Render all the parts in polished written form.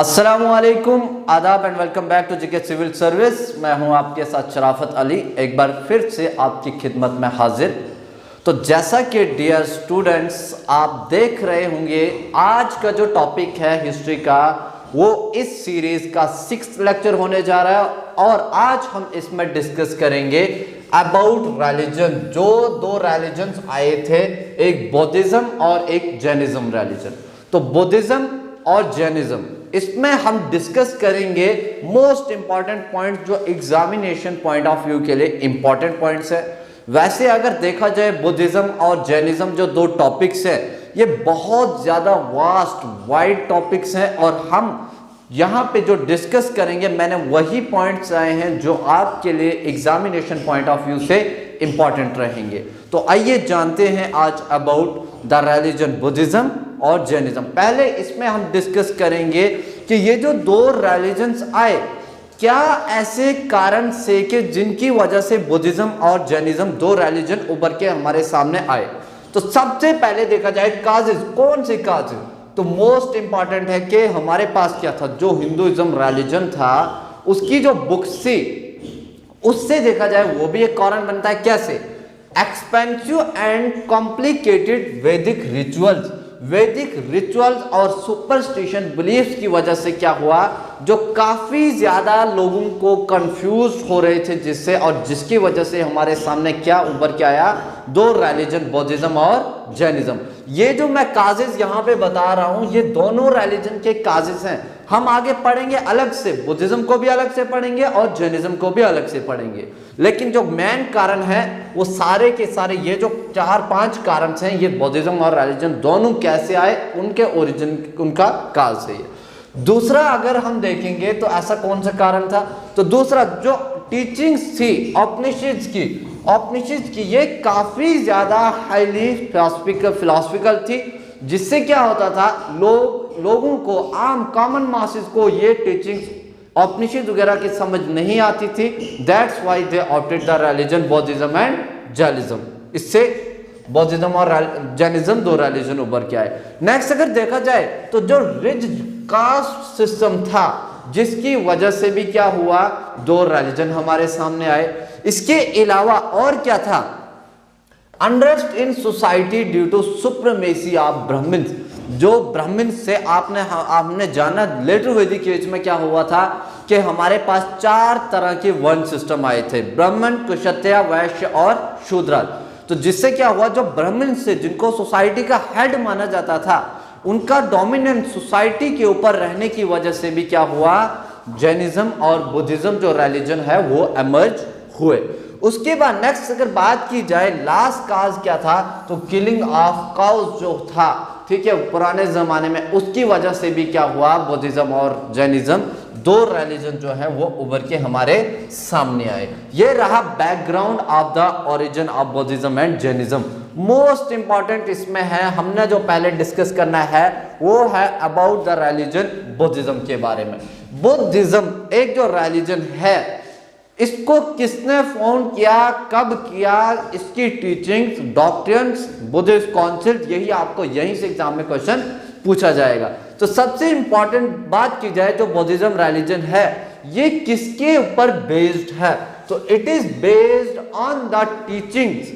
अस्सलामुअलैकुम, आदाब and welcome back to GK civil service. मैं हूं आपके साथ शराफत अली, एक बार फिर से आपकी खिदमत में हाजिर। तो जैसा कि डियर स्टूडेंट्स आप देख रहे होंगे, आज का जो टॉपिक है हिस्ट्री का, वो इस सीरीज का 6th लेक्चर होने जा रहा है और आज हम इसमें डिस्कस करेंगे अबाउट रिलीजन। जो दो रिलीजन्स आए थे, एक बुद्धिज्म और एक जैनिज्म रिलीजन। तो बुद्धिज्म और जैनिज्म, इसमें हम डिस्कस करेंगे मोस्ट इंपॉर्टेंट पॉइंट जो एग्जामिनेशन पॉइंट ऑफ व्यू के लिए इंपॉर्टेंट पॉइंट्स है। वैसे अगर देखा जाए बुद्धिज्म और जैनिज्म जो दो टॉपिक्स है, ये बहुत ज्यादा वास्ट वाइड टॉपिक्स हैं और हम यहाँ पे जो डिस्कस करेंगे, मैंने वही पॉइंट्स आए हैं जो आपके लिए एग्जामिनेशन पॉइंट ऑफ व्यू से इंपॉर्टेंट रहेंगे। तो आइए जानते हैं आज अबाउट द रिलीजन बुद्धिज्म और जैनिज्म। पहले इसमें हम डिस्कस करेंगे कि ये जो दो रिलीजन्स आए, क्या ऐसे कारण से कि जिनकी वजह से बुद्धिज्म और जैनिज्म दो रिलीजन उभर के हमारे सामने आए। तो सबसे पहले देखा जाए काजेज, कौन से काजेज? तो मोस्ट इंपॉर्टेंट है कि हमारे पास क्या था, जो हिंदुइज्म रिलीजन था उसकी जो बुक्स थी, उससे देखा जाए वो भी एक कारण बनता है। कैसे? एक्सपेंसिव एंड कॉम्प्लिकेटेड वैदिक रिचुअल्स और सुपरस्टिशन बिलीफ्स की वजह से क्या हुआ, जो काफी ज्यादा लोगों को कंफ्यूज हो रहे थे, जिससे और जिसकी वजह से हमारे सामने क्या उभर के आया, दो रिलीजन बुद्धिज्म और जैनिज्म। ये जो मैं काजेज यहाँ पे बता रहा हूं, ये दोनों रिलीजन के काजेज हैं। हम आगे पढ़ेंगे अलग से, बुद्धिज्म को भी अलग से पढ़ेंगे और जैनिज्म को भी अलग से पढ़ेंगे, लेकिन जो मेन कारण है वो सारे के सारे ये जो 4-5 कारण हैं, ये बुद्धिज्म और रिलीजन दोनों कैसे आए, उनके ओरिजिन, उनका काल से है। दूसरा अगर हम देखेंगे तो ऐसा कौन सा कारण था, तो दूसरा जो टीचिंग्स थी उपनिषद की ये काफी ज्यादा हाईली फिलोसफिकल थी, जिससे क्या होता था, लोगों को, आम कॉमन मासेस को ये टीचिंग्स उपनिषद वगैरह की समझ नहीं आती थी। That's why they opted the religion Buddhism and Jainism. इससे बुद्धिज्म और जैनिज्म दो रिलीजन उभर के आए। नेक्स्ट अगर देखा जाए तो जो रिज कास्ट सिस्टम था, जिसकी वजह से भी क्या हुआ, दो रिलीजन हमारे सामने आए। इसके अलावा और क्या था, unrest in society due to supremacy of Brahmins. जो ब्राह्मण से आपने जाना लेटर वैदिक एज में क्या हुआ था कि हमारे पास 4 तरह के वर्ण सिस्टम आए थे, ब्राह्मण, क्षत्रिय, वैश्य और शूद्र। तो जिससे क्या हुआ, जो ब्राह्मण से, जिनको सोसाइटी का हेड माना जाता था, उनका डोमिनेंट सोसाइटी के ऊपर रहने की वजह से भी क्या हुआ, जैनिज्म और बुद्धिज्म जो रिलीजन है वो एमर्ज हुए। उसके बाद नेक्स्ट अगर बात की जाए, लास्ट काज क्या था, तो किलिंग ऑफ काउज जो था, ठीक है, पुराने जमाने में, उसकी वजह से भी क्या हुआ, बुद्धिज्म और जैनिज्म दो रिलीजन जो है वो उभर के हमारे सामने आए। ये रहा background of the origin of Buddhism and Jainism. Most important इसमें है, हमने जो पहले डिस्कस करना है वो है अबाउट द रिलीजन बुद्धिज्म के बारे में। बुद्धिज्म एक जो रिलीजन है, इसको किसने फाउंड किया, कब किया, इसकी टीचिंग्स, डॉक्ट्रिन्स, बुद्धिस्ट काउंसिल, यही आपको यहीं से एग्जाम में क्वेश्चन पूछा जाएगा। तो सबसे इंपॉर्टेंट बात की जाए तो बुद्धिज्म रिलीजन है, ये किसके ऊपर बेस्ड है, तो it is based on the teachings.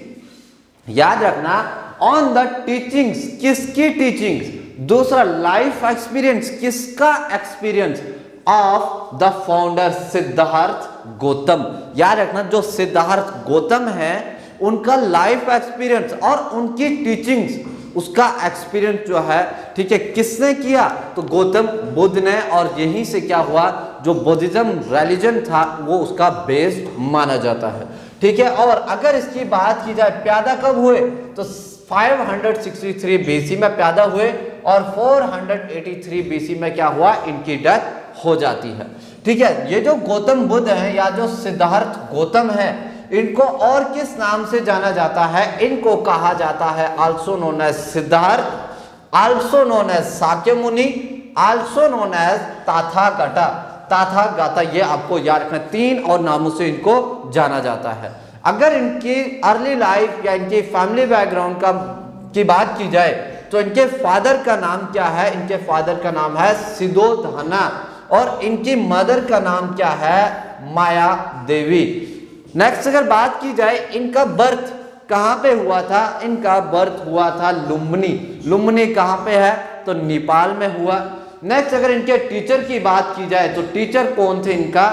याद रखना, ऑन द टीचिंग्स, किसकी टीचिंग्स। दूसरा लाइफ एक्सपीरियंस, किसका experience, of the founder Siddharth Gautam. याद रखना, जो सिद्धार्थ गौतम है उनका लाइफ एक्सपीरियंस और उनकी टीचिंग्स, उसका एक्सपीरियंस जो है, ठीक है, किसने किया, तो गौतम बुद्ध ने। और यहीं से क्या हुआ, जो बुद्धिज्म रिलीजन था वो उसका बेस्ड माना जाता है, ठीक है। और अगर इसकी बात की जाए पैदा कब हुए, तो 563 बीसी में पैदा हुए और 483 बीसी में क्या हुआ, इनकी डेथ हो जाती है, ठीक है। ये जो गौतम बुद्ध हैं या जो सिद्धार्थ गौतम है, इनको और किस नाम से जाना जाता है, इनको कहा जाता है also known as Siddhartha, also known as Shakya Muni, also known as ताथागता। ये आपको याद रखना, 3 और नामों से इनको जाना जाता है। अगर इनकी अर्ली लाइफ या इनकी फैमिली बैकग्राउंड की बात की जाए तो इनके फादर का नाम क्या है? इनके फादर का नाम है सिद्धोधना और इनकी मदर का नाम क्या है? माया देवी। नेक्स्ट अगर बात की जाए इनका बर्थ कहां पे हुआ था? इनका बर्थ हुआ था लुम्बिनी। लुम्बिनी कहां पे है? तो नेपाल में हुआ। नेक्स्ट अगर इनके टीचर की बात की जाए तो टीचर कौन थे इनका?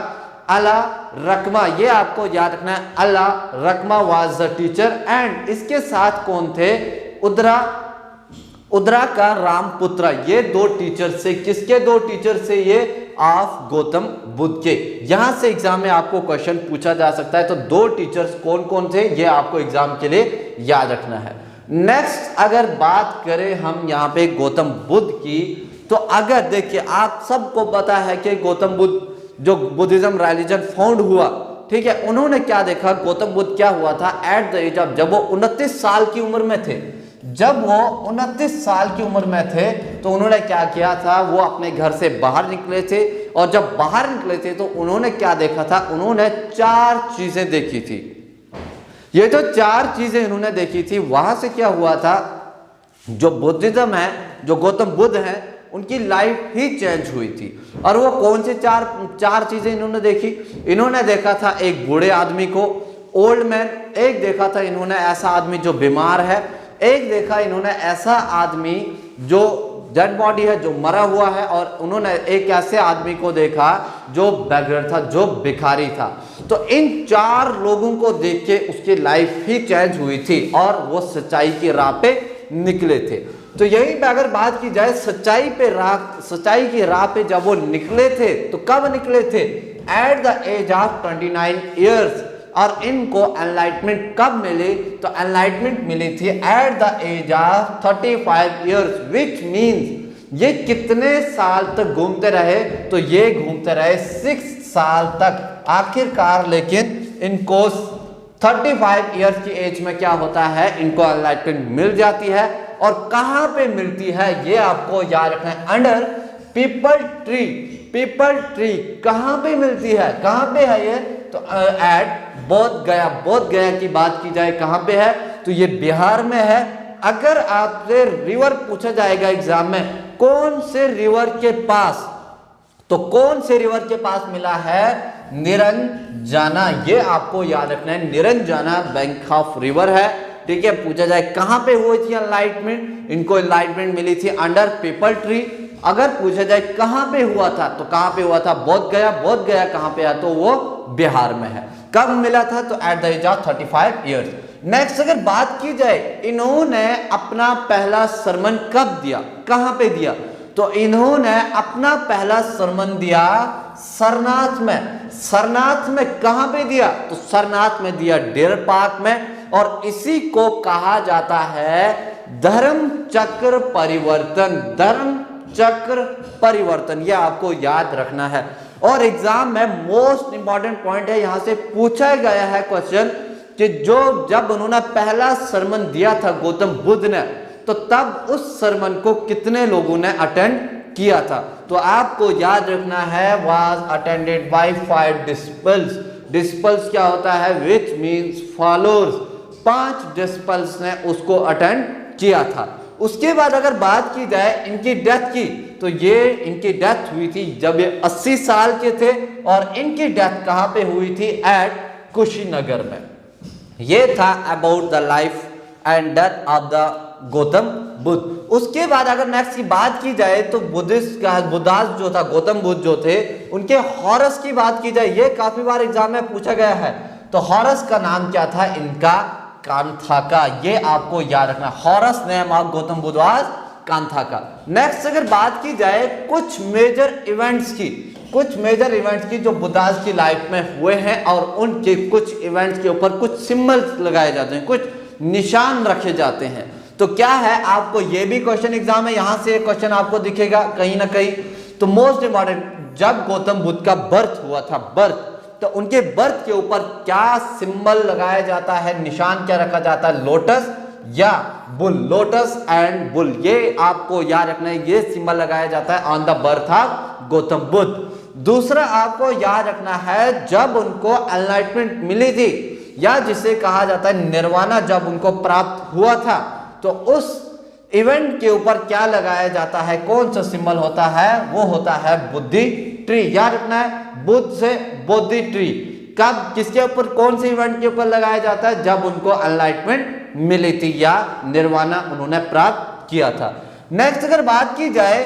अला रकमा, ये आपको याद रखना है, अला रकमा वाज द टीचर। एंड इसके साथ कौन थे? उदरा, उदरा का रामपुत्रा। ये दो टीचर से, किसके दो टीचर से? ये ऑफ गौतम बुद्ध के। यहां से एग्जाम में आपको क्वेश्चन पूछा जा सकता है। तो दो टीचर्स कौन कौन थे ये आपको एग्जाम के लिए याद रखना है। नेक्स्ट अगर बात करें हम यहां पे गौतम बुद्ध की, तो अगर देखिए आप सबको पता है कि गौतम बुद्ध जो बुद्धिज्म रिलीजन फाउंड हुआ, ठीक है, उन्होंने क्या देखा? गौतम बुद्ध क्या हुआ था? एट द एज ऑफ, जब वो 29 साल की उम्र में थे, जब वो 29 साल की उम्र में थे तो उन्होंने क्या किया था? वो अपने घर से बाहर निकले थे और जब बाहर निकले थे तो उन्होंने क्या देखा था? उन्होंने 4 चीजें देखी थी। ये जो 4 चीजें इन्होंने देखी थी, वहां से क्या हुआ था? जो बुद्धिज्म है, जो गौतम बुद्ध है, उनकी लाइफ ही चेंज हुई थी। और वो कौन से चार चीजें इन्होंने देखी? इन्होंने देखा था एक बूढ़े आदमी को, ओल्ड मैन। एक देखा था इन्होंने ऐसा आदमी जो बीमार है। एक देखा इन्होंने ऐसा आदमी जो डेड बॉडी है, जो मरा हुआ है। और उन्होंने एक ऐसे आदमी को देखा जो बेगर था, जो भिखारी था। तो इन 4 लोगों को देख के उसकी लाइफ ही चेंज हुई थी और वो सच्चाई की राह पे निकले थे। तो यही पे अगर बात की जाए सच्चाई की राह पे जब वो निकले थे तो कब निकले थे? At the age of 29 years. और इनको एनलाइटमेंट कब मिली? तो एनलाइटमेंट मिली थी at the age of 35 years, which means ये कितने साल तक घूमते रहे? तो ये घूमते रहे 6 साल तक। आखिरकार लेकिन इनको 35 ईयर्स की एज में क्या होता है? इनको एनलाइटमेंट मिल जाती है। और कहां पे मिलती है ये आपको याद रखना है, under people tree. People tree कहां पे मिलती है? कहां पे है ये? तो एट बोध गया। बोध गया की बात की जाए कहां पे है? तो ये बिहार में है। अगर आपसे रिवर पूछा जाएगा एग्जाम में, कौन से रिवर के पास, तो कौन से रिवर के पास मिला है? निरंजना। ये आपको याद रखना है, निरंजना बैंक ऑफ रिवर है, ठीक है। पूछा जाए कहां पे हुई थी एनलाइटमेंट? इनको एनलाइटमेंट मिली थी अंडर पीपल ट्री। अगर पूछा जाए कहां पे हुआ था, तो कहां पे हुआ था? बोध गया। बोध गया कहां पे है? तो वो बिहार में है। कब मिला था? तो at the age of 35 years. Next अगर बात की जाए इन्होंने अपना पहला सरमन कब दिया, कहां पे दिया? तो इन्होंने अपना पहला सरमन दिया सरनाथ में। सरनाथ में कहां पे दिया? तो सरनाथ में दिया डियर पार्क में। और इसी को कहा जाता है धर्म चक्र परिवर्तन। धर्म चक्र परिवर्तन, यह आपको याद रखना है। और एग्जाम में मोस्ट इंपॉर्टेंट पॉइंट है, यहां से पूछा गया है क्वेश्चन कि जब उन्होंने पहला सरमन दिया था गौतम बुद्ध ने, तो तब उस सरमन को कितने लोगों ने अटेंड किया था? तो आपको याद रखना है was attended by 5 disciples. Disciples क्या होता है? Which means followers. 5 डिसिपल्स ने उसको अटेंड किया था। उसके बाद अगर बात की जाए इनकी डेथ की, तो ये इनकी डेथ हुई थी जब ये 80 साल के थे। और इनकी डेथ कहां पे हुई थी? एट कुशीनगर में। ये था about the life and death of the Gautam Buddha. उसके बाद अगर नेक्स्ट की बात की जाए तो बुद्धास जो था, गौतम बुद्ध जो थे, उनके हॉरस की बात की जाए, ये काफी बार एग्जाम में पूछा गया है। तो हॉरस का नाम क्या था इनका? कांथाका। ये आपको याद रखना, horse name of Gautam Buddha was Kanthaka. Next अगर बात की जाए कुछ मेजर इवेंट्स की, कुछ मेजर इवेंट्स की जो बुद्धास की लाइफ में हुए हैं, और उनके कुछ इवेंट्स के ऊपर कुछ सिंबल्स लगाए जाते हैं, कुछ निशान रखे जाते हैं। तो क्या है, आपको ये भी क्वेश्चन एग्जाम है, यहां से क्वेश्चन आपको दिखेगा कहीं ना कहीं। तो मोस्ट इंपॉर्टेंट, जब गौतम बुद्ध का बर्थ हुआ था, बर्थ, तो उनके बर्थ के ऊपर क्या सिंबल लगाया जाता है, निशान क्या रखा जाता है? लोटस या बुल। लोटस एंड बुल, ये आपको याद रखना है, ये सिंबल लगाया जाता है on the birth of Gautam Buddha. दूसरा आपको याद रखना है, जब उनको एनलाइटमेंट मिली थी, या जिसे कहा जाता है निर्वाणा, जब उनको प्राप्त हुआ था, तो उस इवेंट के ऊपर क्या लगाया जाता है, कौन सा सिंबल होता है, वो होता है बुद्धि ट्री। याद रखना है, बुद्ध से बुद्धि ट्री कब किसके ऊपर, कौन से इवेंट के ऊपर लगाया जाता है, जब उनको एनलाइटमेंट मिली थी या निर्वाणा उन्होंने प्राप्त किया था। नेक्स्ट अगर बात की जाए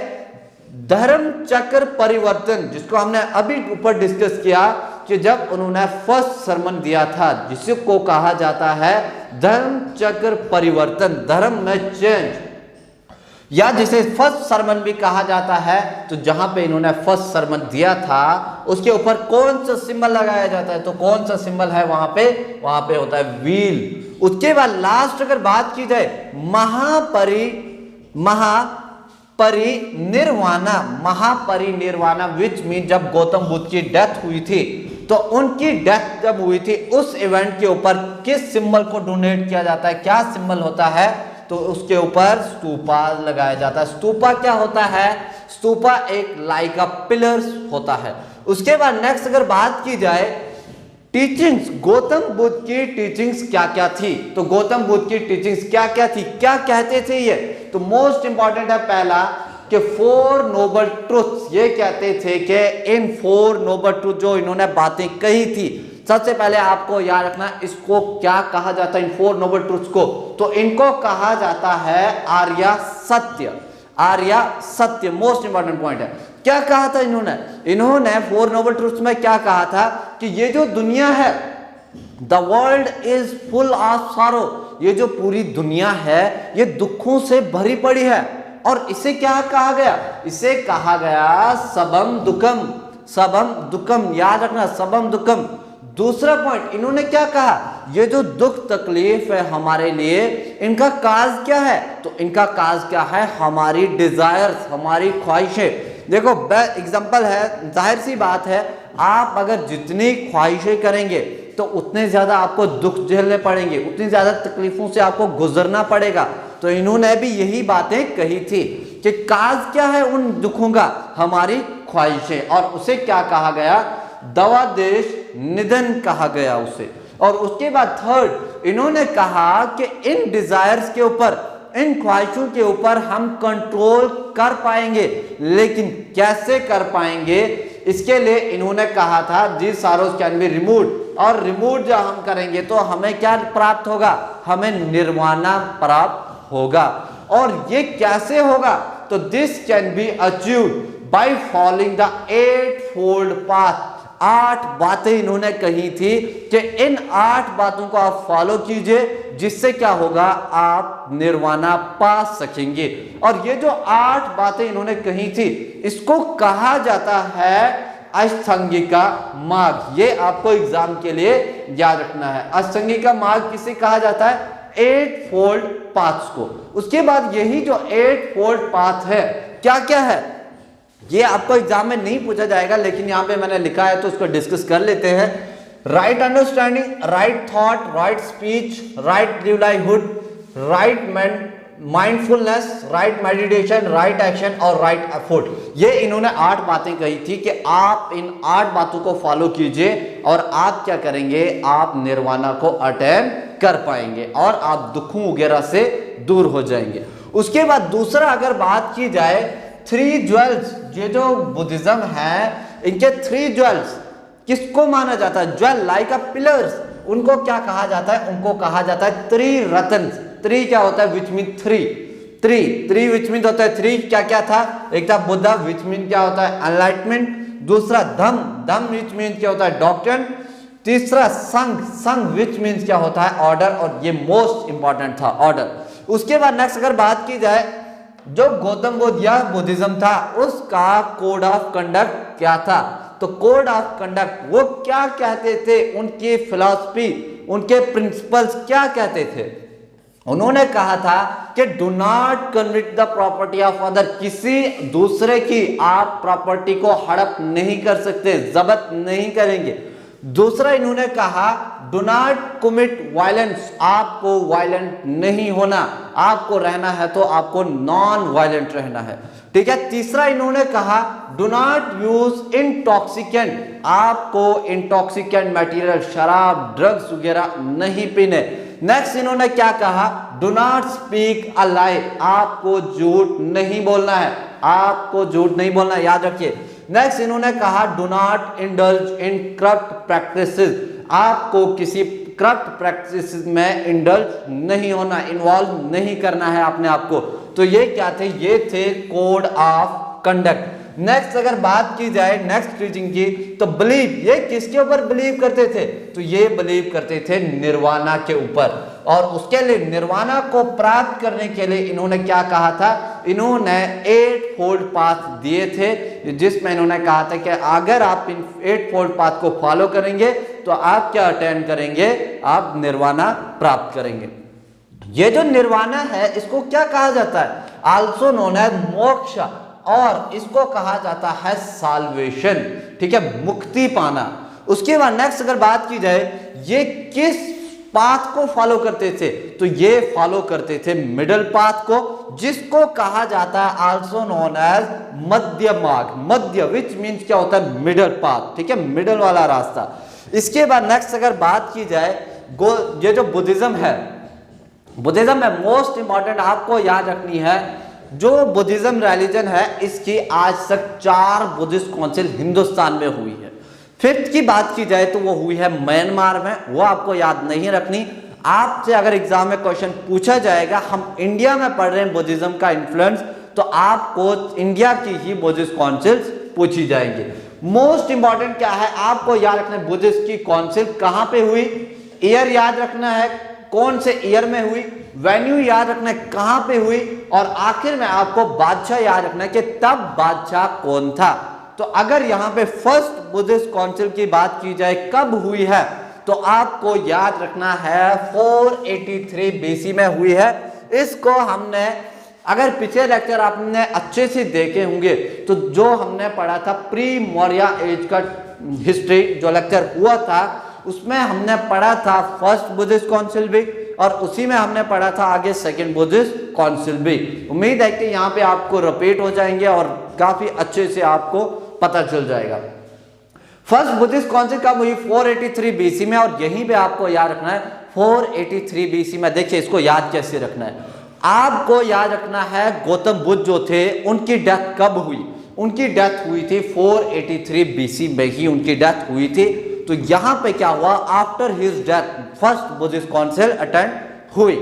धर्म चक्र परिवर्तन, जिसको हमने अभी ऊपर डिस्कस किया कि जब उन्होंने फर्स्ट सरमन दिया था, जिसको कहा जाता है धर्म चक्र परिवर्तन, धर्म में चेंज, या जिसे फर्स्ट सरमन भी कहा जाता है। तो जहां पे इन्होंने फर्स्ट सरमन दिया था उसके ऊपर कौन सा सिंबल लगाया जाता है, तो कौन सा सिंबल है वहां पे होता है व्हील। उसके बाद लास्ट अगर बात की जाए महापरिनिर्वाणा विच मीन जब गौतम बुद्ध की डेथ हुई थी, तो उनकी डेथ जब हुई थी उस इवेंट के ऊपर किस सिंबल को डोनेट किया जाता है, क्या सिंबल होता है, तो उसके ऊपर स्तूपा लगाया जाता है। स्तूपा क्या होता है, स्तूपा एक लाइक अ पिलर्स होता है। उसके बाद नेक्स्ट अगर बात की जाए टीचिंग्स, गौतम बुद्ध की टीचिंग्स क्या क्या थी, तो गौतम बुद्ध की टीचिंग्स क्या क्या थी, क्या कहते थे ये, तो मोस्ट इंपॉर्टेंट है पहला कि 4 नोबल ट्रुथ्स, ये कहते थे कि इन 4 नोबल ट्रुथ जो इन्होंने बातें कही थी, सबसे पहले आपको याद रखना इसको क्या कहा जाता है, इन 4 नोबल ट्रुथ्स को, तो इनको कहा जाता है आर्य सत्य। आर्य सत्य मोस्ट इंपॉर्टेंट पॉइंट है। क्या कहा था इन्होंने 4 नोबल ट्रुथ्स में क्या कहा था कि ये जो दुनिया है, the world is full of sorrow, ये जो पूरी दुनिया है ये दुखों से भरी पड़ी है। और इसे क्या कहा गया, इसे कहा गया सबम दुखम, सबम दुखम, याद रखना सबम दुखम। दूसरा पॉइंट इन्होंने क्या कहा, ये जो दुख तकलीफ है हमारे लिए, इनका काज क्या है, तो इनका काज क्या है, हमारी डिजायर्स, हमारी ख्वाहिशें। देखो एग्जांपल है, जाहिर सी बात है, आप अगर जितनी ख्वाहिशें करेंगे तो उतने ज्यादा आपको दुख झेलने पड़ेंगे, उतनी ज्यादा तकलीफों से आपको गुजरना पड़ेगा। तो इन्होंने भी यही बातें कही थी कि काज क्या है उन दुखों का, हमारी ख्वाहिशें। और उसे क्या कहा गया, दवा देश निधन कहा गया उसे। और उसके बाद थर्ड इन्होंने कहा कि इन डिजायर्स के ऊपर, इन ख्वाहिशों के ऊपर हम कंट्रोल कर पाएंगे, लेकिन कैसे कर पाएंगे, इसके लिए इन्होंने कहा था this sorrows can be removed, और रिमूव जब हम करेंगे तो हमें क्या प्राप्त होगा, हमें निर्वाणा प्राप्त होगा। और ये कैसे होगा, तो this can be achieved by following the 8 fold path. 8 बातें इन्होंने कही थी कि इन 8 बातों को आप फॉलो कीजिए, जिससे क्या होगा, आप निर्वाणा पा सकेंगे। और ये जो 8 बातें इन्होंने कही थी, इसको कहा जाता है अष्टांगिका मार्ग। ये आपको एग्जाम के लिए याद रखना है। अष्टांगिका मार्ग किसे कहा जाता है, 8 फोल्ड पाथ्स को। उसके बाद यही जो 8 फोल्ड पाथ है, क्या क्या है, ये आपको एग्जाम में नहीं पूछा जाएगा, लेकिन यहां पे मैंने लिखा है तो उसको डिस्कस कर लेते हैं। Right understanding, right thought, right speech, right livelihood, right mindfulness, right meditation, right action और राइट एफर्ट। ये इन्होंने 8 बातें कही थी कि आप इन 8 बातों को फॉलो कीजिए और आप क्या करेंगे, आप निर्वाणा को अटेन कर पाएंगे और आप दुखों वगैरह से दूर हो जाएंगे। उसके बाद दूसरा अगर बात की जाए 3 ज्वेल्स, ये जो बुद्धिज्म है इनके 3 ज्वेल्स किसको माना जाता है, ज्वेल लाइक अ पिलर्स, उनको क्या कहा जाता है, उनको कहा जाता है त्रिरत्न। 3 क्या होता है, विच मीन 3 विच मीन होता है 3, क्या क्या था, एक था बुद्धा विच मीन क्या होता है एनलाइटमेंट, दूसरा धम विच मीन क्या होता है डॉक्ट्रिन, तीसरा संघ विच मीन क्या होता है ऑर्डर, और ये मोस्ट इंपॉर्टेंट था ऑर्डर। उसके बाद नेक्स्ट अगर बात की जाए जो गौतम बुद्ध या बुद्धिज्म था उसका कोड ऑफ कंडक्ट क्या था, तो कोड ऑफ कंडक्ट वो क्या कहते थे, उनकी फिलॉसफी, उनके प्रिंसिपल्स क्या कहते थे, उन्होंने कहा था कि do not covet the property of other, किसी दूसरे की आप प्रॉपर्टी को हड़प नहीं कर सकते, जब्त नहीं करेंगे। दूसरा इन्होंने कहा डू नॉट कमिट वायलेंस, आपको वायलेंट नहीं होना, आपको रहना है तो आपको नॉन वायलेंट रहना है, ठीक है। तीसरा इन्होंने कहा डू नॉट यूज इंटॉक्सिकेंट, आपको इंटॉक्सिकेंट मटेरियल, शराब, ड्रग्स वगैरह नहीं पीने। नेक्स्ट इन्होंने क्या कहा, डू नॉट स्पीक अ लाई, आपको झूठ नहीं बोलना है, आपको झूठ नहीं बोलना, याद रखिए। नेक्स्ट इन्होंने कहा do not indulge in corrupt practices, आपको किसी करप्ट प्रैक्टिस में इंडल्ज नहीं होना, इन्वॉल्व नहीं करना है अपने आप को। तो ये क्या थे, ये थे कोड ऑफ कंडक्ट। नेक्स्ट अगर बात की जाए नेक्स्ट टीचिंग की, तो बिलीव, ये किसके ऊपर बिलीव करते थे, तो ये बिलीव करते थे निर्वाणा के ऊपर। और उसके लिए निर्वाणा को प्राप्त करने के लिए इन्होंने क्या कहा था, इन्होंने 8 फोल्ड पाथ दिए थे, जिसमें इन्होंने कहा था कि अगर आप इन 8 फोल्ड पाथ को फॉलो करेंगे तो आप क्या अटेन करेंगे, आप निर्वाणा प्राप्त करेंगे। ये जो निर्वाणा है इसको क्या कहा जाता है, आल्सो नोन एज मोक्ष, और इसको कहा जाता है साल्वेशन, ठीक है, मुक्ति पाना। उसके बाद नेक्स्ट अगर बात की जाए ये किस पाथ को फॉलो करते थे, तो ये फॉलो करते थे मिडल पाथ को, जिसको कहा जाता है आल्सो नोन एज मध्य मार्ग, मध्य विच मीन्स क्या होता है, मिडल पाथ, ठीक है, मिडल वाला रास्ता। इसके बाद नेक्स्ट अगर बात की जाए ये जो बुद्धिज्म है, बुद्धिज्म में मोस्ट इंपॉर्टेंट आपको याद रखनी है, जो बुद्धिज्म रिलीजन है इसकी आज तक 4 बुद्धिस्ट काउंसिल हिंदुस्तान में हुई है। फिफ्थ की बात की जाए तो वो हुई है म्यांमार में, वो आपको याद नहीं रखनी। आपसे अगर एग्जाम में क्वेश्चन पूछा जाएगा, हम इंडिया में पढ़ रहे हैं बुद्धिज्म का इन्फ्लुएंस, तो आपको इंडिया की ही बुद्धिस्ट काउंसिल्स पूछी जाएंगी। मोस्ट इंपॉर्टेंट क्या है आपको याद रखना है, बुद्धिस्ट की काउंसिल कहां पे हुई, ईयर याद रखना है, कौन से ईयर में हुई, वेन्यू याद रखना है कहां पे हुई, और आखिर में आपको बादशाह याद रखना है कि तब बादशाह कौन था। तो अगर यहां पे फर्स्ट बुद्धिस्ट काउंसिल की बात की जाए कब हुई है, तो आपको याद रखना है 483 बीसी में हुई है। इसको हमने अगर पिछले लेक्चर आपने अच्छे से देखे होंगे तो जो हमने पढ़ा था प्री मौर्य एज का हिस्ट्री जो लेक्चर हुआ था, उसमें हमने पढ़ा था फर्स्ट बुद्धिस्ट काउंसिल भी, और उसी में हमने पढ़ा था आगे सेकंड बुद्धिस्ट काउंसिल भी। उम्मीद है कि यहाँ पे आपको रिपीट हो जाएंगे और काफी अच्छे से आपको पता चल जाएगा। फर्स्ट बुद्धिस्ट काउंसिल कब हुई, 483 बीसी में, और यहीं पे आपको याद रखना है 483 बीसी में। देखिए इसको याद कैसे रखना है, आपको याद रखना है गौतम बुद्ध जो थे उनकी डेथ कब हुई, उनकी डेथ हुई थी 483 बीसी में ही उनकी डेथ हुई थी। तो यहां पे क्या हुआ, after his death first Buddhist council attend हुई,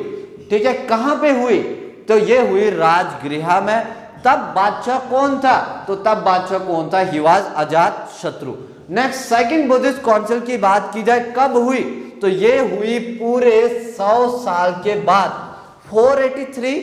ठीक है। कहां पे हुई, तो ये हुई राजगृह में। तब बादशाह कौन था, तो तब बादशाह कौन था, ही वाज अजात शत्रु। नेक्स्ट सेकंड बुद्धिस्ट काउंसिल की बात की जाए कब हुई, तो ये हुई पूरे 100 साल के बाद 483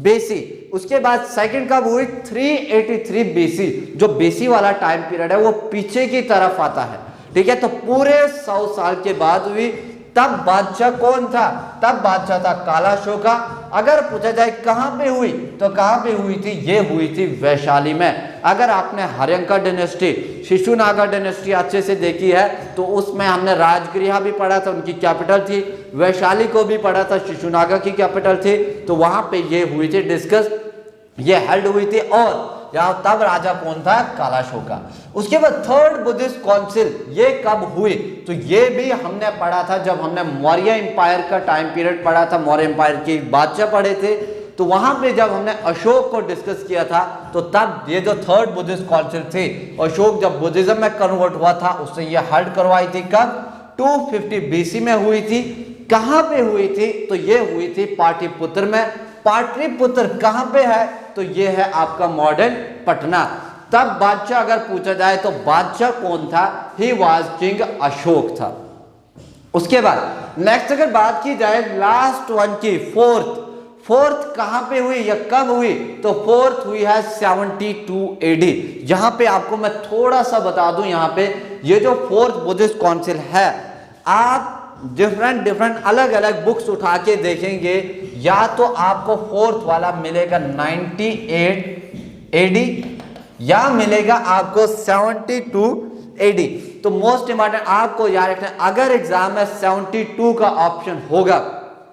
बीसी। उसके बाद सेकंड कब हुई, 383 बीसी। जो बीसी वाला टाइम पीरियड है वो पीछे की तरफ आता है, ठीक है। तो पूरे 100 साल के बाद हुई। तब बादशाह कौन था, तब बादशाह था कालाशोका। अगर पूछा जाए कहां पे हुई, तो कहां पे हुई थी, ये हुई थी वैशाली में। अगर आपने हर्यंका डायनेस्टी, शिशुनागा डायनेस्टी अच्छे से देखी है तो उसमें हमने राजगृह भी पढ़ा था, उनकी कैपिटल थी, वैशाली को भी पढ़ा था, शिशुनागा की कैपिटल थी। तो वहां पे ये हुई थी डिस्कस, ये हेल्ड हुई थी, और या तब राजा कौन था, कालाशोका। उसके बाद थर्ड बुद्धिस्ट काउंसिल ये कब हुई, तो ये भी हमने पढ़ा था जब हमने मौर्य एम्पायर का टाइम पीरियड पढ़ा था, मौर्य एम्पायर के बादशाह पढ़े थे। तो वहां पे जब हमने अशोक को डिस्कस किया था, तो तब ये जो थर्ड बुद्धिस्ट काउंसिल थे, अशोक जब बुद्धिज्म में कन्वर्ट हुआ था उससे ये हेल्ड करवाई थी कब, 250 बीसी में हुई थी। कहां पे हुई थी, तो ये हुई थी पाटलिपुत्र में। पाटलिपुत्र कहां पे है, तो ये है आपका मॉडर्न पटना। तब बादशाह अगर पूछा जाए तो बादशाह कौन था, ही वाज किंग अशोक था। उसके बाद नेक्स्ट अगर बात की जाए लास्ट वन की, फोर्थ कहां पे हुई या कब हुई, तो फोर्थ हुई है 72 एडी। यहां पे आपको मैं थोड़ा सा बता दूं, यहां पे ये जो फोर्थ बुद्धिस्ट काउंसिल है, आप डिफरेंट अलग अलग बुक्स उठा के देखेंगे, या तो आपको फोर्थ वाला मिलेगा 98 एडी या मिलेगा आपको 72 एडी। तो मोस्ट इंपॉर्टेंट आपको याद रखना है, अगर एग्जाम में 72 का ऑप्शन होगा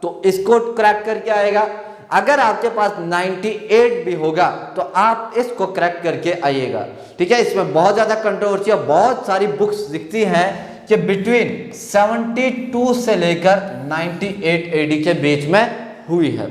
तो इसको क्रैक करके आएगा, अगर आपके पास 98 भी होगा तो आप इसको क्रैक करके आइएगा, ठीक है। इसमें बहुत ज्यादा कंट्रोवर्सी है, बहुत सारी बुक्स दिखती हैं कि बिटवीन 72 से लेकर 98 एडी के बीच में हुई है।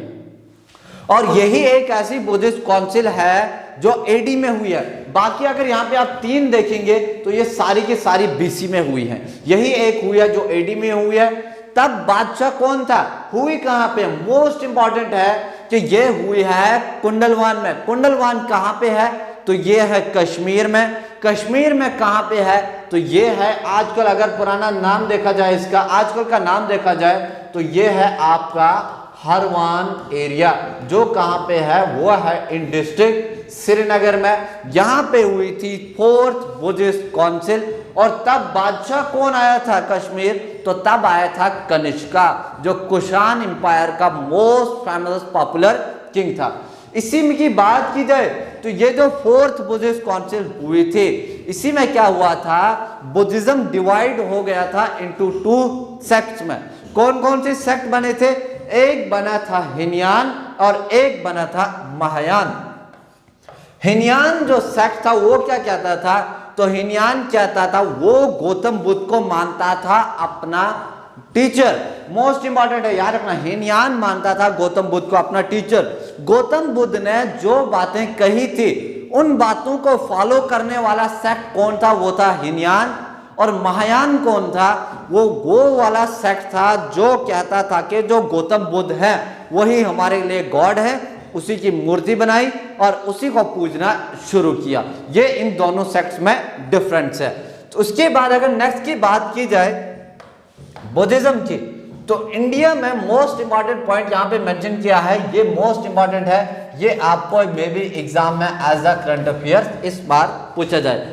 और यही एक ऐसी बुद्धिस्ट काउंसिल है जो एडी में हुई है। बाकी अगर यहाँ पे आप 3 देखेंगे तो ये सारी की सारी बीसी में हुई है। यही एक हुई है जो एडी में हुई है। तब बादशाह कौन था, हुई कहां पे, मोस्ट इंपॉर्टेंट है कि ये हुई है कुंडलवान में। कुंडलवान कहां पे है, तो ये है कश्मीर में। कश्मीर में कहां पे है, तो ये है आजकल, अगर पुराना नाम देखा जाए इसका, आजकल का नाम देखा जाए तो ये है आपका हरवान एरिया, जो कहां पे है, वो है इन डिस्ट्रिक्ट श्रीनगर में। यहां पे हुई थी 4th बुद्धिस्ट काउंसिल। और तब बादशाह कौन आया था कश्मीर, तो तब आया था कनिष्का, जो कुषाण एम्पायर का मोस्ट फेमस पॉपुलर किंग था। इसी में की बात की जाए तो ये जो 4th बुद्धिस्ट काउंसिल हुई थी, इसी में क्या हुआ था, बुद्धिज्म डिवाइड हो गया था इनटू 2 सेक्ट्स में। कौन कौन से सेक्ट बने थे, एक बना था हिनयान और एक बना था महायान। हिनयान जो सेक्ट था वो क्या कहता था, तो हिनयान कहता था, वो गौतम बुद्ध को मानता था अपना टीचर। मोस्ट इंपॉर्टेंट है याद रखना, हिनयान मानता था गौतम बुद्ध को अपना टीचर। गौतम बुद्ध ने जो बातें कही थी उन बातों को फॉलो करने वाला सेक्ट कौन था, वो था हिनयान। और महायान कौन था, वो वाला सेक्ट था जो कहता था कि जो गौतम बुद्ध है वही हमारे लिए गॉड है, उसी की मूर्ति बनाई और उसी को पूजना शुरू किया। ये इन दोनों सेक्ट्स में डिफरेंस है। तो उसके बाद अगर नेक्स्ट की बात की जाए बुद्धिज्म की, तो इंडिया में मोस्ट इंपॉर्टेंट पॉइंट यहां पे मेंशन किया है, ये मोस्ट इंपॉर्टेंट है, ये आपको मे बी एग्जाम में एज अ करंट अफेयर्स इस बार पूछा जाए।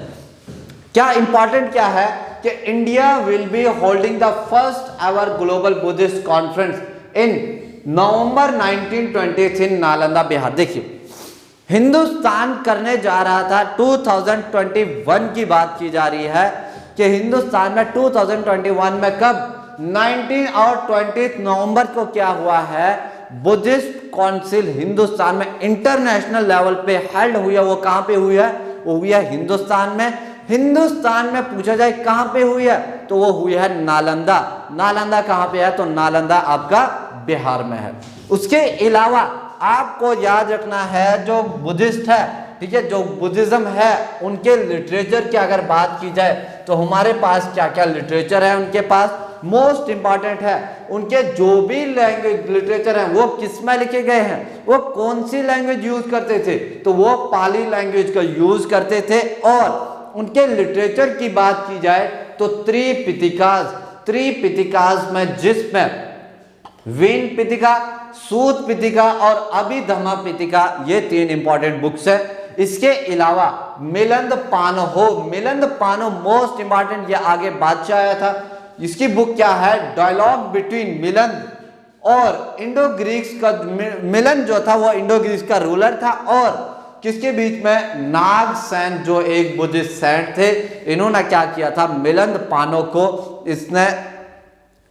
क्या इंपॉर्टेंट क्या है कि India will be holding the first ever global Buddhist conference in November 1920 in Nalanda Bihar. देखिए हिंदुस्तान करने जा रहा था, 2021 की बात की जा रही है कि हिंदुस्तान में 2021 में कब 19 और 20 नवंबर को क्या हुआ है, बुद्धिस्ट काउंसिल हिंदुस्तान में इंटरनेशनल लेवल पे हेल्ड हुई है। वो कहां पे हुई है, वो हुई है हिंदुस्तान में। हिंदुस्तान में पूछा जाए कहां पे हुई है, तो वो हुई है नालंदा। नालंदा कहां पे है, तो नालंदा आपका बिहार में है। उसके अलावा आपको याद रखना है जो बुद्धिस्ट है, ठीक है, जो बुद्धिज्म है उनके लिटरेचर की अगर बात की जाए तो हमारे पास क्या क्या लिटरेचर है उनके पास, मोस्ट इंपॉर्टेंट है उनके जो भी लैंग्वेज लिटरेचर है वो किस में लिखे गए हैं, वो कौन सी लैंग्वेज यूज करते थे, तो वो पाली लैंग्वेज का यूज करते थे। और उनके लिटरेचर की बात की जाए तो त्रिपिटिकास में, जिसमें वेन पिटिका, सूत पिटिका और अभिधम्म पिटिका, ये 3 इंपॉर्टेंट बुक्स है। इसके अलावा मिलिंद पानो मोस्ट इंपॉर्टेंट, ये आगे बादशाह आया था, इसकी बुक क्या है, डायलॉग बिटवीन मिलिंद और इंडो ग्रीक्स का। मिलिंद जो था वो इंडो ग्रीक्स का रूलर था और किसके बीच में, नागसेन जो एक बुद्धिस्ट सेंट थे, इन्होंने क्या किया था, मिलिंद पानो को इसने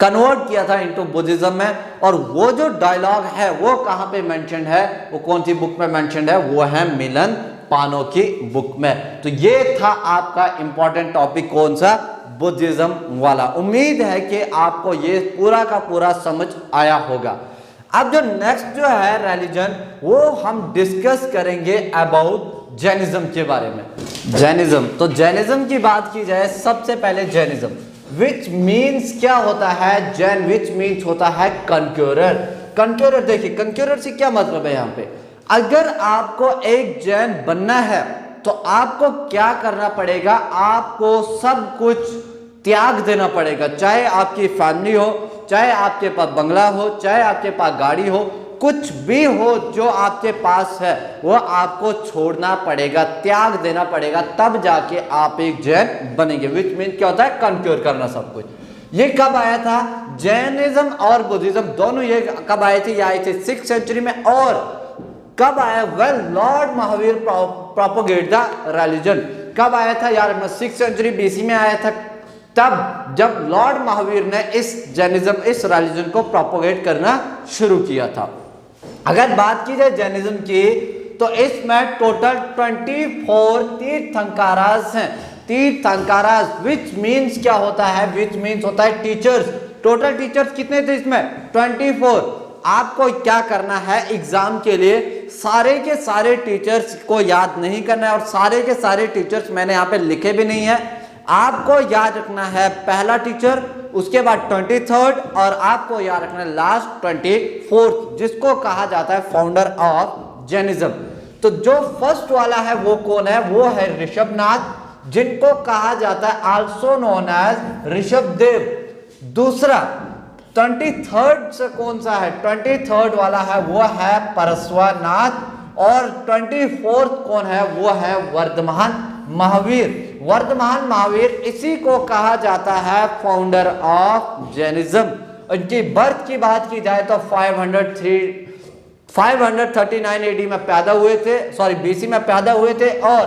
कन्वर्ट किया था इनटू बुद्धिज्म में। और वो जो डायलॉग है वो कहां पे मेंशन्ड है, वो कौन सी बुक में मेंशन्ड है, वो है मिलिंद पानो की बुक में। तो ये था आपका इंपॉर्टेंट टॉपिक, कौन सा, बुद्धिज्म वाला। उम्मीद है कि आपको ये पूरा का पूरा समझ आया होगा। अब जो नेक्स्ट जो है रिलीजन, वो हम डिस्कस करेंगे अबाउट जैनिज्म के बारे में। जैनिज्म, तो जैनिज्म की बात की जाए सबसे पहले जैनिज्म विच मीन्स क्या होता है, जैन विच मीन्स होता है कंक्यूरर। कंक्यूरर, देखिए कंक्यूरर से क्या मतलब है, यहाँ पे अगर आपको एक जैन बनना है तो आपको क्या करना पड़ेगा, आपको सब कुछ त्याग देना पड़ेगा, चाहे आपकी फैमिली हो, चाहे आपके पास बंगला हो, चाहे आपके पास गाड़ी हो, कुछ भी हो जो आपके पास है वो आपको छोड़ना पड़ेगा, त्याग देना पड़ेगा, तब जाके आप एक जैन बनेंगे। विच मीन क्या होता है, कंक्योर करना सब कुछ। ये कब आया था, जैनिज्म और बुद्धिज्म दोनों ये कब आए थे, ये आए थे 6th सेंचुरी में। और कब आया, well Lord Mahavir propagate the religion. कब आया था यार, 6th सेंचुरी BC में आया था, तब जब लॉर्ड महावीर ने इस जैनिज्म, इस रिलीजन को प्रोपोगेट करना शुरू किया था। अगर बात की जाए जैनिज्म की, तो इसमें टोटल 24 तीर्थंकारास हैं। तीर्थंकारास विच मीन्स क्या होता है, विच मीन्स होता है टीचर्स। टोटल टीचर्स कितने थे इसमें 24। आपको क्या करना है एग्जाम के लिए, सारे के सारे टीचर्स को याद नहीं करना है, और सारे के सारे टीचर्स मैंने यहाँ पे लिखे भी नहीं है। आपको याद रखना है पहला टीचर, उसके बाद 23rd, और आपको याद रखना है लास्ट 24th, जिसको कहा जाता है फाउंडर ऑफ जैनिज्म। तो जो फर्स्ट वाला है वो कौन है, वो है ऋषभनाथ, जिनको कहा जाता है आल्सो नोन एज ऋषभदेव। दूसरा 23rd से कौन सा है, 23rd वाला है वो है परश्वनाथ, और 24th कौन है, वो है वर्धमान महावीर। वर्धमान महावीर इसी को कहा जाता है फाउंडर ऑफ जैनिज्म। इनकी बर्थ की बात की जाए तो 539 एडी में पैदा हुए थे, सॉरी बीसी में पैदा हुए थे, और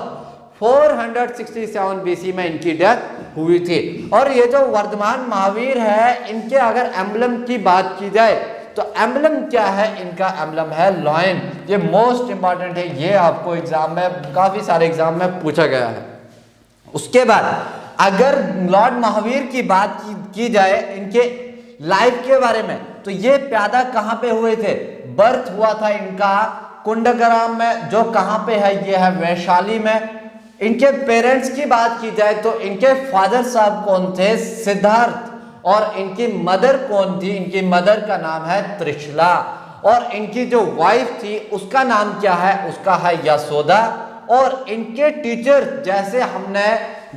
467 बीसी में इनकी डेथ हुई थी। और ये जो वर्धमान महावीर है, इनके अगर एम्बलम की बात की जाए तो एम्बलम क्या है, इनका एम्बलम है लॉयन। ये मोस्ट इंपॉर्टेंट है, ये आपको एग्जाम में काफी सारे एग्जाम में पूछा गया है। उसके बाद अगर लॉर्ड महावीर की बात की जाए इनके लाइफ के बारे में, तो ये पैदा कहां पे हुए थे, बर्थ हुआ था इनका कुंडग्राम में, जो कहां पे है, ये है वैशाली में। इनके पेरेंट्स की बात की जाए तो इनके फादर साहब कौन थे, सिद्धार्थ, और इनकी मदर कौन थी, इनकी मदर का नाम है त्रिशला, और इनकी जो वाइफ थी उसका नाम क्या है, उसका है यशोदा। और इनके टीचर जैसे हमने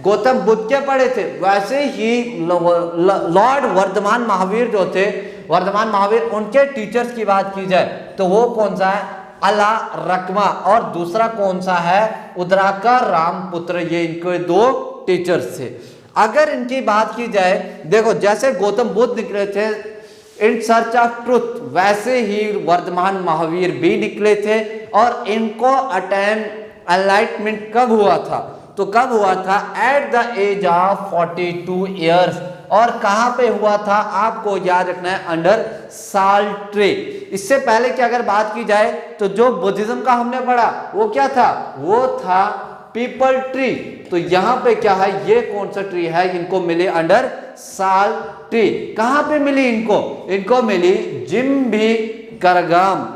गौतम बुद्ध के पढ़े थे, वैसे ही लॉर्ड वर्धमान महावीर जो थे, वर्धमान महावीर, उनके टीचर्स की बात की जाए तो वो कौन सा है, अला रकमा, और दूसरा कौन सा है, उद्राका रामपुत्र। ये इनके दो टीचर्स थे। अगर इनकी बात की जाए, देखो जैसे गौतम बुद्ध निकले थे इन सर्च ऑफ ट्रुथ, वैसे ही वर्धमान महावीर भी निकले थे। और इनको अटेन एनलाइटमेंट कब हुआ था, तो कब हुआ था, at the age of 42 years. और कहां पे हुआ था, आपको याद रखना है, अंडर साल ट्री। इससे पहले की अगर बात की जाए तो जो बुद्धिज्म का हमने पढ़ा वो क्या था, वो था पीपल ट्री। तो यहां पे क्या है, ये कौन सा ट्री है, इनको मिले अंडर साल ट्री। कहां पे मिली इनको, इनको मिली जिम्बी करगाम,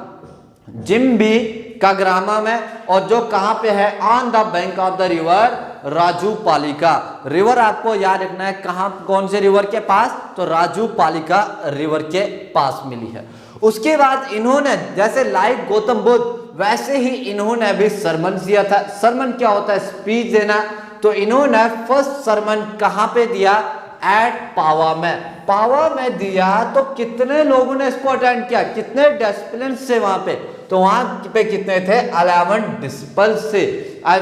जिम्बी काग्रामा में, और जो कहां पे है, on the bank of the river Rajupalika. River आपको याद रखना है कहां, कौन से रिवर के पास, तो राजूपालिका रिवर के पास मिली है। उसके बाद इन्होंने जैसे लाइक गौतम बुद्ध, वैसे ही इन्होंने भी सरमन दिया था। सरमन क्या होता है, स्पीच देना। तो इन्होंने फर्स्ट सरमन कहां पे दिया, एट पावा में, पावा में दिया। तो कितने लोगों ने इसको अटेंड किया, कितने डिसिप्लिन्स से वहां पे, तो वहां पे कितने थे, 11 डिसिपल्स से।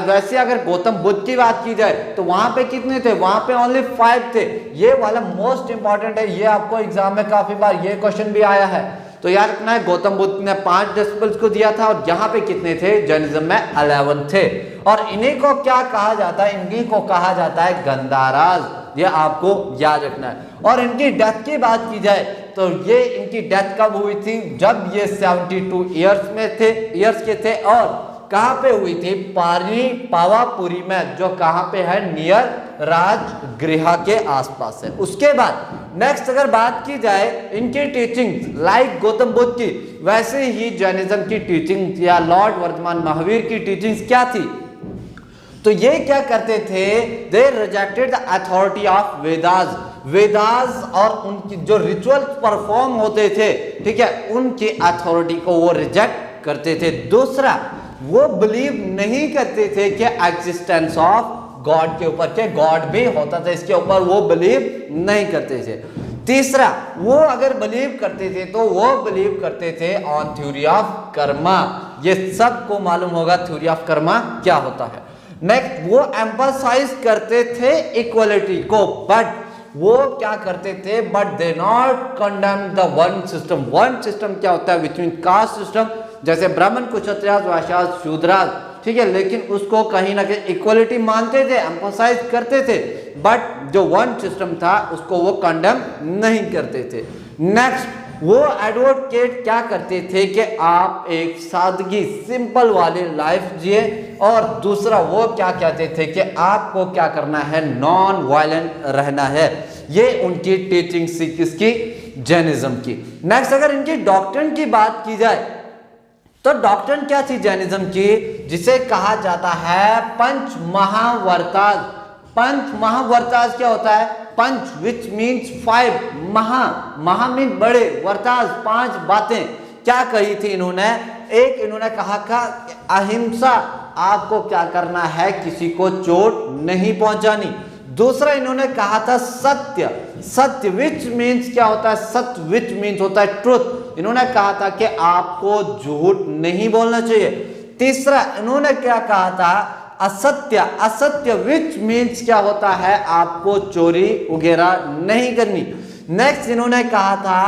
वैसे अगर गौतम बुद्ध की बात की जाए तो वहां पे कितने थे, वहां पे ओनली 5 थे। ये वाला मोस्ट इंपॉर्टेंट है, ये आपको एग्जाम में काफी बार ये क्वेश्चन भी आया है। तो याद रखना है, गौतम बुद्ध ने 5 डिसिपल्स को दिया था, और यहाँ पे कितने थे, जैनिज्म में 11 थे। और इन्हीं को क्या कहा जाता है, इन्हीं को कहा जाता है गंधाराज। ये आपको याद रखना है। और इनकी डेथ की बात की जाए तो ये इनकी डेथ कब हुई थी, जब ये 72 ईयर्स में थे, ईयर्स के थे। और कहां पे हुई थी, पावापुरी में, जो कहां पे है, नियर राजगृह के आसपास है। उसके बाद नेक्स्ट अगर बात की जाए इनकी टीचिंग, लाइक गौतम बुद्ध की, वैसे ही जैनिज्म की टीचिंग या लॉर्ड वर्धमान महावीर की टीचिंग्स क्या थी, तो ये क्या करते थे, they rejected the authority of Vedas. Vedas और उनकी जो रिचुअल्स परफॉर्म होते थे, ठीक है, उनकी अथॉरिटी को वो रिजेक्ट करते थे। दूसरा, वो बिलीव नहीं करते थे कि एग्जिस्टेंस ऑफ गॉड के ऊपर, के गॉड भी होता था, इसके ऊपर वो बिलीव नहीं करते थे। तीसरा, वो अगर बिलीव करते थे तो वो बिलीव करते थे ऑन थ्योरी ऑफ कर्मा। ये सबको मालूम होगा थ्योरी ऑफ कर्मा क्या होता है। नेक्स्ट, वो एम्फसाइज करते थे इक्वलिटी को, बट वो क्या करते थे, but they not condemn the one system. One system क्या होता है, विच मीन कास्ट सिस्टम, जैसे ब्राह्मण क्षत्रिय वैश्य शूद्र, ठीक है, लेकिन उसको कहीं ना कहीं इक्वलिटी मानते थे, एम्फसाइज करते थे, बट जो वन सिस्टम था उसको वो कंडेम नहीं करते थे। नेक्स्ट, वो एडवोकेट क्या करते थे कि आप एक सादगी सिंपल वाली लाइफ जिए, और दूसरा वो क्या कहते थे कि आपको क्या करना है, नॉन वायलेंट रहना है। ये उनकी टीचिंग थी किसकी, जैनिज्म की। नेक्स्ट अगर इनकी डॉक्ट्रिन की बात की जाए तो डॉक्ट्रिन क्या थी जैनिज्म की, जिसे कहा जाता है पंच महावर्ताज। पंच महावर्ताज क्या होता है, पंच विच मीन्स 5, महा मीन बड़े, वर्ताज 5 बातें क्या कही थी इन्होंने। एक इन्होंने कहा था अहिंसा, आपको क्या करना है, किसी को चोट नहीं पहुंचानी। दूसरा इन्होंने कहा था सत्य, सत्य विच मीन्स क्या होता है, सत्य विच मीन्स होता है ट्रुथ। इन्होंने कहा था कि आपको झूठ नहीं बोलना चाहिए। तीसरा इन्होंने क्या कहा था, असत्य, असत्य विच मीन्स क्या होता है, आपको चोरी वगैरह नहीं करनी। नेक्स्ट इन्होंने कहा था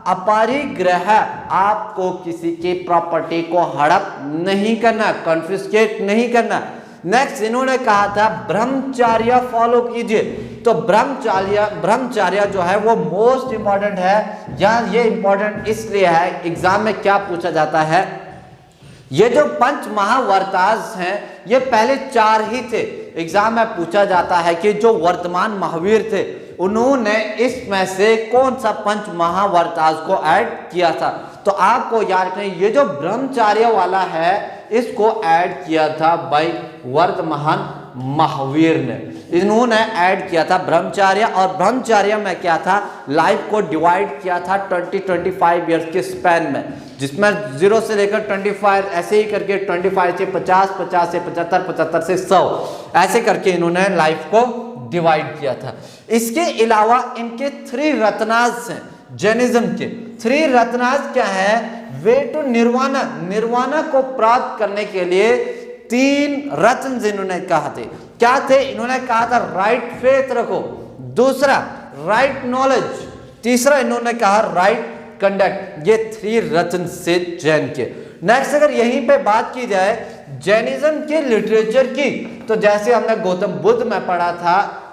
अपरिग्रह, आपको किसी की प्रॉपर्टी को हड़प नहीं करना, कॉन्फिस्केट नहीं करना। नेक्स्ट इन्होंने कहा था ब्रह्मचर्य फॉलो कीजिए। तो ब्रह्मचर्य जो है वो मोस्ट इंपॉर्टेंट है। यहाँ ये इंपॉर्टेंट इसलिए है, एग्जाम में क्या पूछा जाता है, ये जो पंच महावर्ताज हैं ये पहले 4 ही थे। एग्जाम में पूछा जाता है कि जो वर्तमान महावीर थे उन्होंने इसमें से कौन सा पंच महावर्ताज को ऐड किया था। तो आपको याद रखना, ये जो ब्रह्मचर्य वाला है इसको ऐड किया था भाई वर्तमान महावीर ने, इन्होंने ऐड किया था ब्रह्मचर्य। और ब्रह्मचर्य में क्या था, लाइफ को डिवाइड किया था 20-25 ईयर्स के स्पैन में, जिसमें 0 से लेकर 25 ऐसे ही करके 25 से 50, 50 से 75, 75 से 100 ऐसे करके इन्होंने लाइफ को डिवाइड किया था। इसके अलावा इनके 3 रत्नास हैं जैनिज्म के। 3 रत्नास क्या है, वे टू निर्वाणा, निर्वाणा को प्राप्त करने के लिए 3 रत्न इन्होंने कहा थे। क्या थे, इन्होंने कहा था राइट फेथ रखो, दूसरा राइट नॉलेज, तीसरा इन्होंने कहा राइट कंडक्ट। ये 3 रत्न से जैन के। नेक्स्ट अगर यहीं पे बात की जाए जैनिज्म के लिटरेचर की, तो जैसे हमने गौतम बुद्ध में पढ़ा था,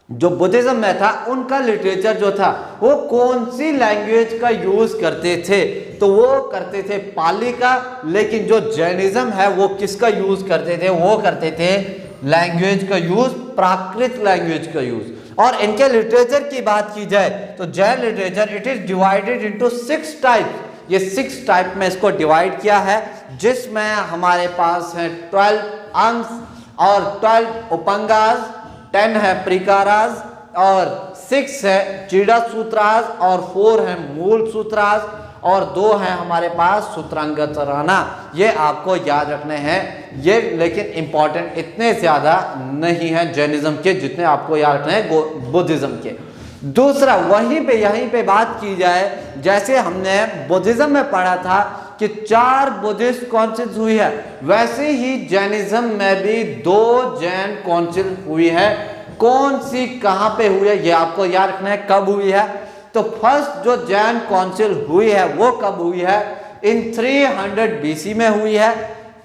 जो बुद्धिज्म में था उनका लिटरेचर जो था वो कौन सी लैंग्वेज का यूज करते थे, तो वो करते थे पाली का। लेकिन जो जैनिज्म है वो किसका यूज करते थे, वो करते थे लैंग्वेज का यूज, प्राकृत लैंग्वेज का यूज। और इनके लिटरेचर की बात की जाए तो Jain literature it is divided into 6 types. ये 6 टाइप में इसको डिवाइड किया है, जिसमें हमारे पास है 12 अंश और 12 उपंगाज, 10 है प्रिकाराज और 6 है चीड़ा सूत्राज और 4 है मूल सूत्राज और 2 है हमारे पास सूत्रांगतराना। ये आपको याद रखने हैं ये, लेकिन इंपॉर्टेंट इतने ज्यादा नहीं है जैनिज्म के जितने आपको याद रखने हैं बुद्धिज्म के। दूसरा वहीं पे यहीं पे बात की जाए, जैसे हमने बुद्धिज्म में पढ़ा था कि 4 बुद्धिस्ट काउंसिल हुई है, वैसे ही जैनिज्म में भी 2 जैन काउंसिल हुई है। कौन सी कहां पे हुई है ये आपको याद रखना है, कब हुई है। तो फर्स्ट जो जैन काउंसिल हुई है वो कब हुई है, इन 300 BC में हुई है।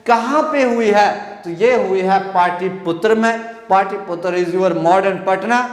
कहां पे हुई है, तो ये हुई है पाटलिपुत्र में। Pataliputra is your modern Patna.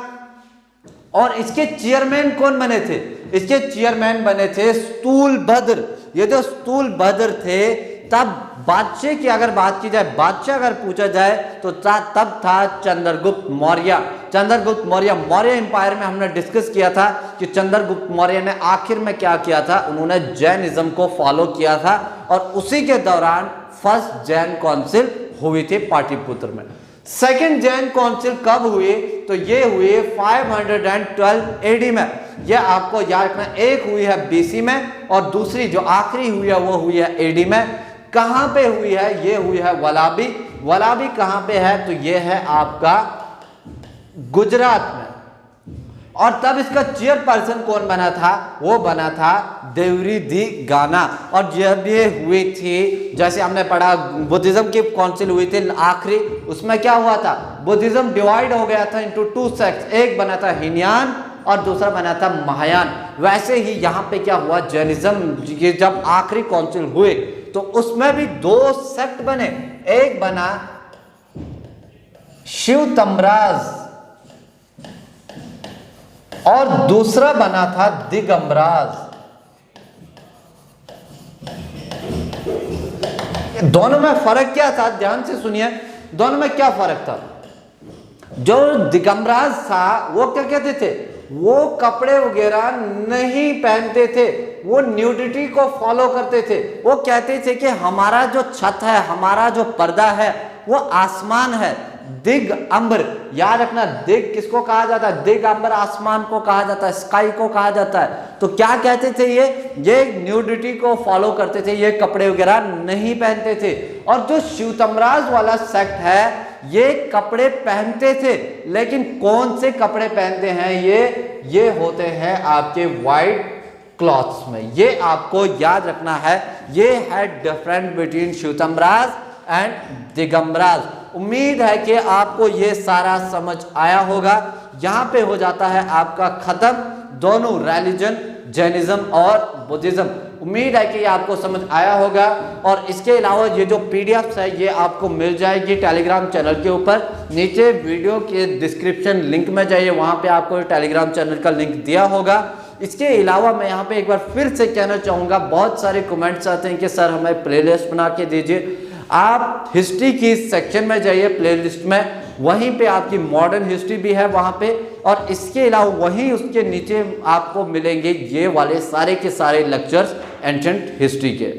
और इसके चेयरमैन कौन बने थे, इसके चेयरमैन बने थे स्थूलभद्र। ये जो स्थूलभद्र थे, तब बादशाह की अगर बात की जाए, बादशाह अगर पूछा जाए तो तब था चंद्रगुप्त मौर्य। चंद्रगुप्त मौर्य, मौर्य एम्पायर में हमने डिस्कस किया था कि चंद्रगुप्त मौर्य ने आखिर में क्या किया था, उन्होंने जैनिज्म को फॉलो किया था और उसी के दौरान फर्स्ट जैन काउंसिल हुई थी पाटलिपुत्र में। सेकेंड जैन काउंसिल कब हुई, तो ये हुई 512 AD में। ये आपको याद रखना, एक हुई है BC में और दूसरी जो आखिरी हुई है वो हुई है AD में। कहां पे हुई है, ये हुई है वलाबी। वलाबी कहां पे है, तो ये है आपका गुजरात में। और तब इसका चेयरपर्सन कौन बना था, वो बना था देवरी दी गाना। और जब ये हुई थी, जैसे हमने पढ़ा बुद्धिज्म की काउंसिल हुई थी आखिरी, उसमें क्या हुआ था, बुद्धिज्म डिवाइड हो गया था इनटू 2 सेक्ट्स, एक बना था हीनयान और दूसरा बना था महायान। वैसे ही यहाँ पे क्या हुआ, जैनिज्म की जब आखिरी काउंसिल हुए तो उसमें भी 2 सेक्ट बने, एक बना शिव तमराज और दूसरा बना था दिगंबराज। दोनों में फर्क क्या था, ध्यान से सुनिए, दोनों में क्या फर्क था। जो दिगंबराज था वो क्या कहते थे, वो कपड़े वगैरह नहीं पहनते थे, वो न्यूडिटी को फॉलो करते थे। वो कहते थे कि हमारा जो छत है, हमारा जो पर्दा है वो आसमान है, दिग अंबर, याद रखना, दिग किसको कहा जाता है, दिग अंबर आसमान को कहा जाता है, स्काई को कहा जाता है। तो क्या कहते थे, ये न्यूडिटी को फॉलो करते थे, ये कपड़े वगैरह नहीं पहनते थे। और जो श्वेतंबराज वाला सेक्ट है ये कपड़े पहनते थे, लेकिन कौन से कपड़े पहनते हैं, ये होते हैं आपके व्हाइट क्लॉथ्स में। ये आपको याद रखना है, ये है डिफरेंट बिटवीन श्वेतंबराज एंड दिगंबराज। उम्मीद है कि आपको ये सारा समझ आया होगा। यहां पे हो जाता है आपका खत्म दोनों रिलीजन, जैनिज्म और बुद्धिज्म। उम्मीद है कि ये आपको समझ आया होगा। और इसके अलावा ये जो पीडीएफ्स है ये आपको मिल जाएगी टेलीग्राम चैनल के ऊपर, नीचे वीडियो के डिस्क्रिप्शन लिंक में जाइए, वहां पे आपको टेलीग्राम चैनल का लिंक दिया होगा। इसके अलावा मैं यहाँ पे एक बार फिर से कहना चाहूँगा, बहुत सारे कमेंट्स आते हैं कि सर हमें प्लेलिस्ट बना के दीजिए। आप हिस्ट्री की सेक्शन में जाइए प्लेलिस्ट में, वहीं पे आपकी मॉडर्न हिस्ट्री भी है वहाँ पे, और इसके अलावा वहीं उसके नीचे आपको मिलेंगे ये वाले सारे के सारे लेक्चर्स एंशिएंट हिस्ट्री के।